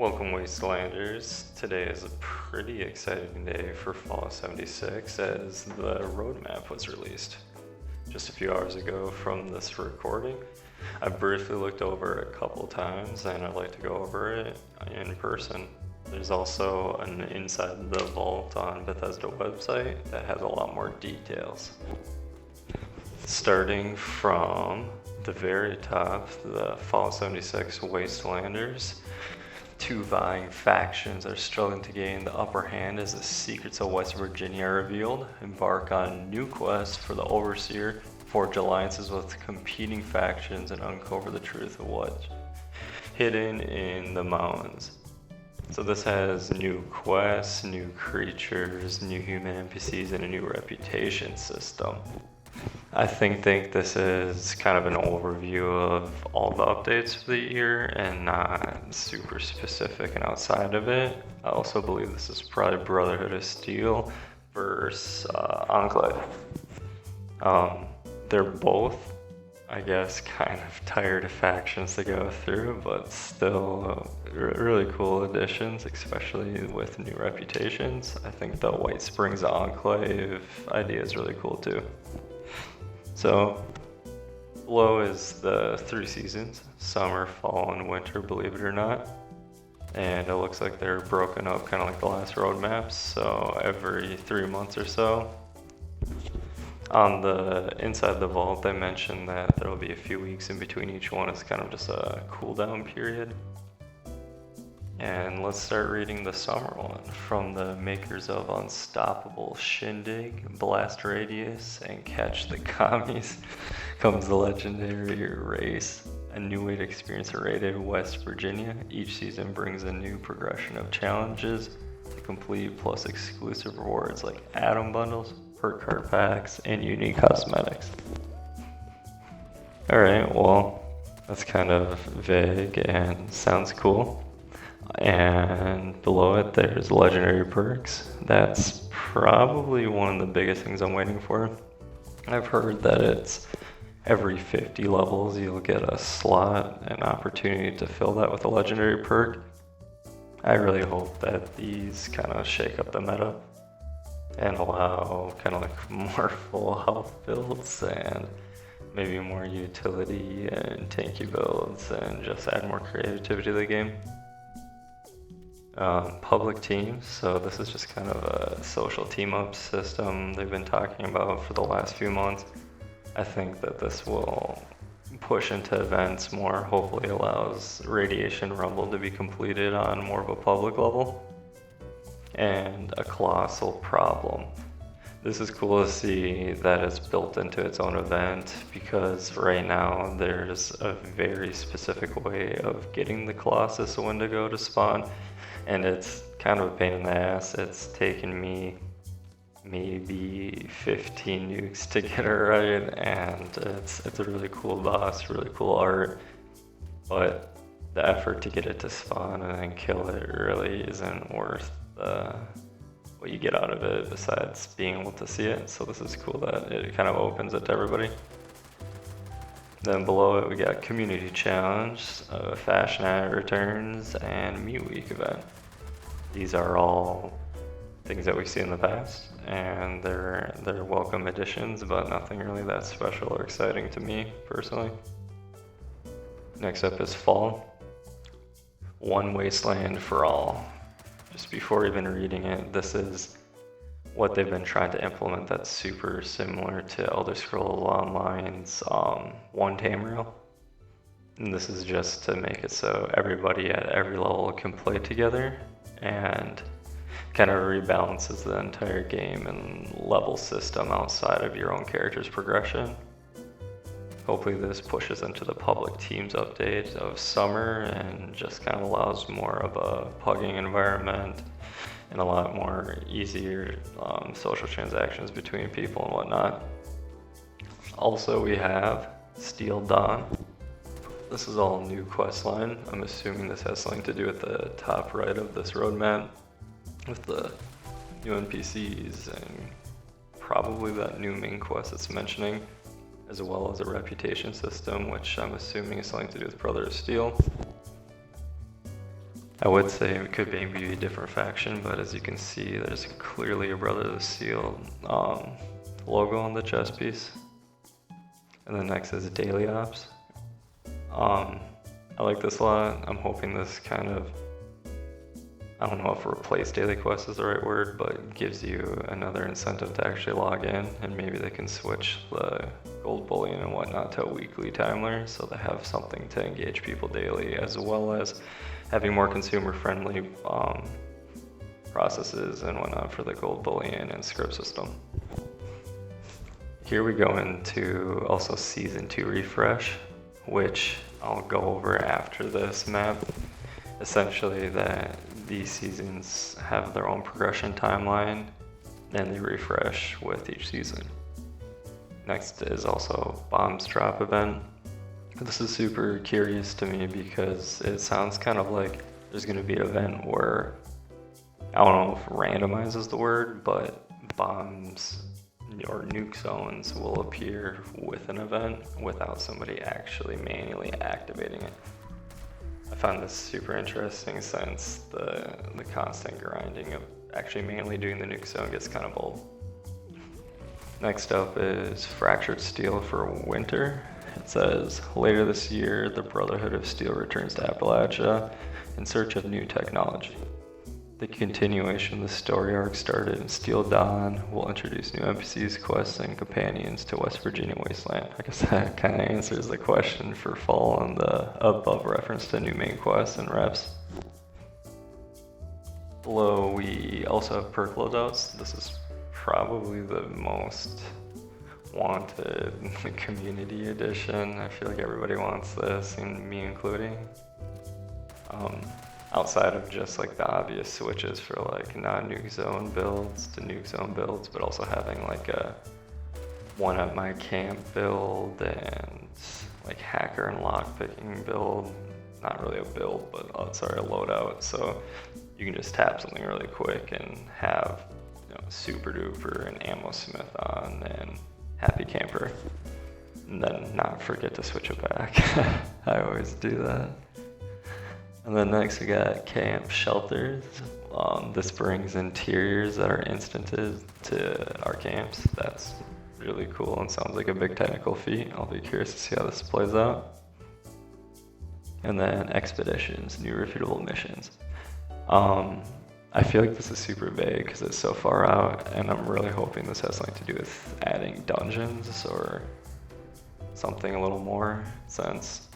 Welcome Wastelanders. Today is a pretty exciting day for Fall 76 as the roadmap was released just a few hours ago from this recording. I've briefly looked over it a couple times and I'd like to go over it in person. There's also an Inside the Vault on Bethesda website that has a lot more details. Starting from the very top, the Fall 76 Wastelanders. Two vying factions are struggling to gain the upper hand as the secrets of West Virginia are revealed. Embark on new quests for the Overseer, forge alliances with competing factions, and uncover the truth of what's hidden in the mountains. So this has new quests, new creatures, new human NPCs, and a new reputation system. I think this is kind of an overview of all the updates for the year and not super specific and outside of it. I also believe this is probably Brotherhood of Steel versus Enclave. They're both, I guess, kind of tired of factions to go through, but still really cool additions, especially with new reputations. I think the White Springs Enclave idea is really cool too. So, below is the 3 seasons, summer, fall, and winter, believe it or not. And it looks like they're broken up kind of like the last roadmaps, so every 3 months or so. On the Inside the Vault, they mentioned that there will be a few weeks in between each one. It's kind of just a cooldown period. And let's start reading the summer one. From the makers of Unstoppable Shindig, Blast Radius, and Catch the Commies comes the legendary race. A new way to experience a raided West Virginia. Each season brings a new progression of challenges to complete, plus exclusive rewards like atom bundles, perk card packs, and unique cosmetics. Alright, well, that's kind of vague and sounds cool. And below it there's legendary perks. That's probably one of the biggest things I'm waiting for. I've heard that it's every 50 levels you'll get a slot, an opportunity to fill that with a legendary perk. I really hope that these kind of shake up the meta and allow kind of like more full health builds and maybe more utility and tanky builds and just add more creativity to the game. Public teams, so this is just kind of a social team-up system they've been talking about for the last few months. I think that this will push into events more, hopefully allows Radiation Rumble to be completed on more of a public level. And a colossal problem. This is cool to see that it's built into its own event, because right now there's a very specific way of getting the Colossus Wendigo to spawn. And it's kind of a pain in the ass. It's taken me maybe 15 nukes to get it right, and it's a really cool boss, really cool art, but the effort to get it to spawn and then kill it really isn't worth what you get out of it besides being able to see it. So this is cool that it kind of opens it to everybody. Then below it we got Community Challenge, Fashion Night returns, and Mew Week event. These are all things that we've seen in the past, and they're welcome additions, but nothing really that special or exciting to me personally. Next up is Fall. One Wasteland for All. Just before even reading it, this is what they've been trying to implement that's super similar to Elder Scrolls Online's One Tamriel. And this is just to make it so everybody at every level can play together, and kind of rebalances the entire game and level system outside of your own character's progression. Hopefully this pushes into the public teams update of summer and just kind of allows more of a pugging environment and a lot more easier social transactions between people and whatnot. Also we have Steel Dawn. This is all new quest line. I'm assuming this has something to do with the top right of this roadmap with the new NPCs and probably that new main quest it's mentioning, as well as a reputation system, which I'm assuming is something to do with Brotherhood of Steel. I would say it could maybe be a different faction, but as you can see, there's clearly a Brotherhood of Steel logo on the chest piece. And then next is Daily Ops. I like this a lot. I'm hoping this kind of, I don't know if replace daily quest is the right word, but gives you another incentive to actually log in, and maybe they can switch the gold bullion and whatnot to a weekly timer so they have something to engage people daily, as well as having more consumer friendly processes and whatnot for the gold bullion and script system. Here we go into also season 2 refresh, which I'll go over after this map. Essentially that these seasons have their own progression timeline and they refresh with each season. Next is also Bombs Drop event. This is super curious to me because it sounds kind of like there's going to be an event where, I don't know if randomize is the word, but bombs or nuke zones will appear with an event without somebody actually manually activating it. I found this super interesting since the constant grinding of actually manually doing the nuke zone gets kind of old. Next up is Fractured Steel for winter. It says, later this year, the Brotherhood of Steel returns to Appalachia in search of new technology. The continuation of the story arc started in Steel Dawn will introduce new NPCs, quests, and companions to West Virginia Wasteland. I guess that kind of answers the question for fall on the above reference to new main quests and reps. Below, we also have perk loadouts. This is probably the most wanted community edition. I feel like everybody wants this, and me including. Outside of just like the obvious switches for like non-nuke zone builds to nuke zone builds, but also having like a one at my camp build and like hacker and lockpicking build. Not really a build, but sorry, a loadout. So you can just tap something really quick and have, you know, super duper and ammo smith on and happy camper. And then not forget to switch it back. I always do that. And then next we got camp shelters. This brings interiors that are instanted to our camps. That's really cool and sounds like a big technical feat. I'll be curious to see how this plays out. And then expeditions, new refutable missions. I feel like this is super vague because it's so far out, and I'm really hoping this has something to do with adding dungeons or something a little more, since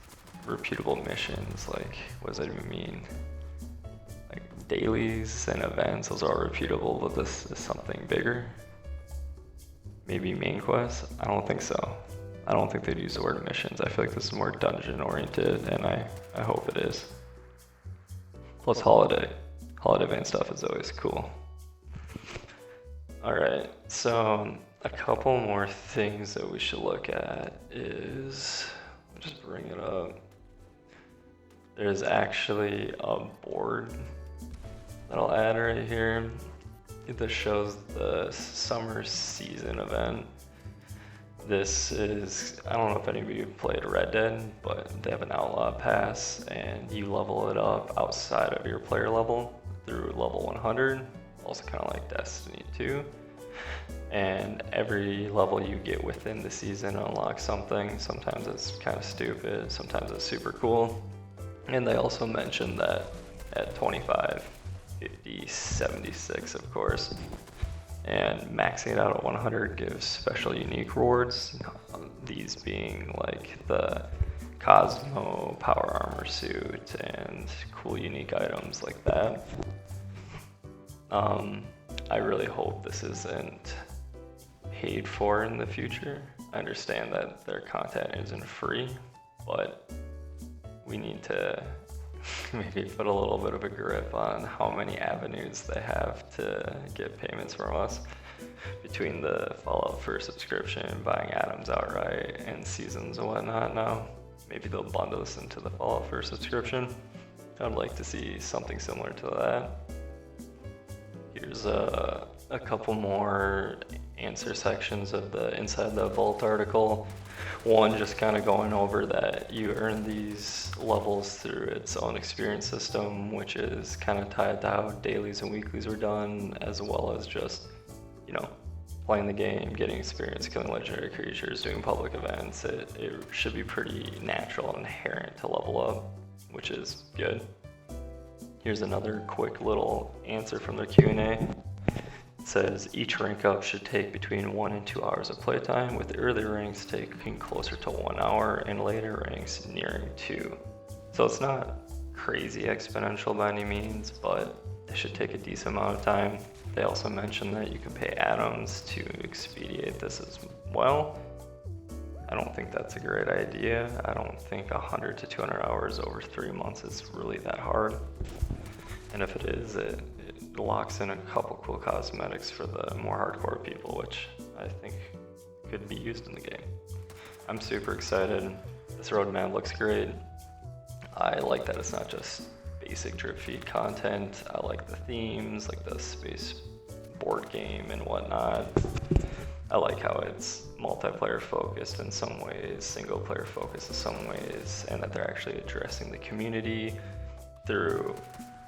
reputable missions, like, what does that even mean? Like dailies and events, those are reputable, but this is something bigger. Maybe main quests? I don't think so. I don't think they'd use the word missions. I feel like this is more dungeon oriented, and I hope it is. Plus holiday event stuff is always cool. Alright, so a couple more things that we should look at is, I'll just bring it up. There's actually a board that I'll add right here. This shows the summer season event. This is, I don't know if any of you played Red Dead, but they have an outlaw pass and you level it up outside of your player level through level 100, also kind of like Destiny 2. And every level you get within the season unlocks something. Sometimes it's kind of stupid, sometimes it's super cool. And they also mentioned that at 25, 50, 76 of course, and maxing it out at 100 gives special unique rewards, these being like the Cosmo power armor suit and cool unique items like that. I really hope this isn't paid for in the future. I understand that their content isn't free, but we need to maybe put a little bit of a grip on how many avenues they have to get payments from us between the Fallout first subscription, buying atoms outright, and seasons and whatnot now. Maybe they'll bundle this into the Fallout first subscription. I'd like to see something similar to that. Here's a couple more answer sections of the Inside the Vault article. One, just kind of going over that you earn these levels through its own experience system, which is kind of tied to how dailies and weeklies are done, as well as just, you know, playing the game, getting experience, killing legendary creatures, doing public events. It should be pretty natural and inherent to level up, which is good. Here's another quick little answer from their Q&A. It says each rank up should take between 1 and 2 hours of playtime, with earlier ranks taking closer to 1 hour and later ranks nearing 2. So it's not crazy exponential by any means, but it should take a decent amount of time. They also mentioned that you can pay atoms to expedite this as well. I don't think that's a great idea. I don't think 100 to 200 hours over 3 months is really that hard. And if it is, it locks in a couple cool cosmetics for the more hardcore people, which I think could be used in the game. I'm super excited. This roadmap looks great. I like that it's not just basic drip feed content. I like the themes, like the space board game and whatnot. I like how it's multiplayer focused in some ways, single player focused in some ways, and that they're actually addressing the community through,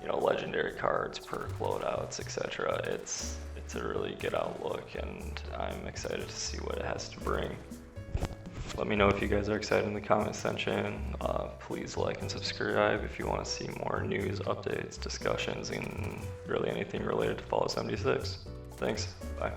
you know, legendary cards, perk loadouts, etc. It's a really good outlook, and I'm excited to see what it has to bring. Let me know if you guys are excited in the comment section. Please like and subscribe if you want to see more news, updates, discussions, and really anything related to Fallout 76. Thanks. Bye.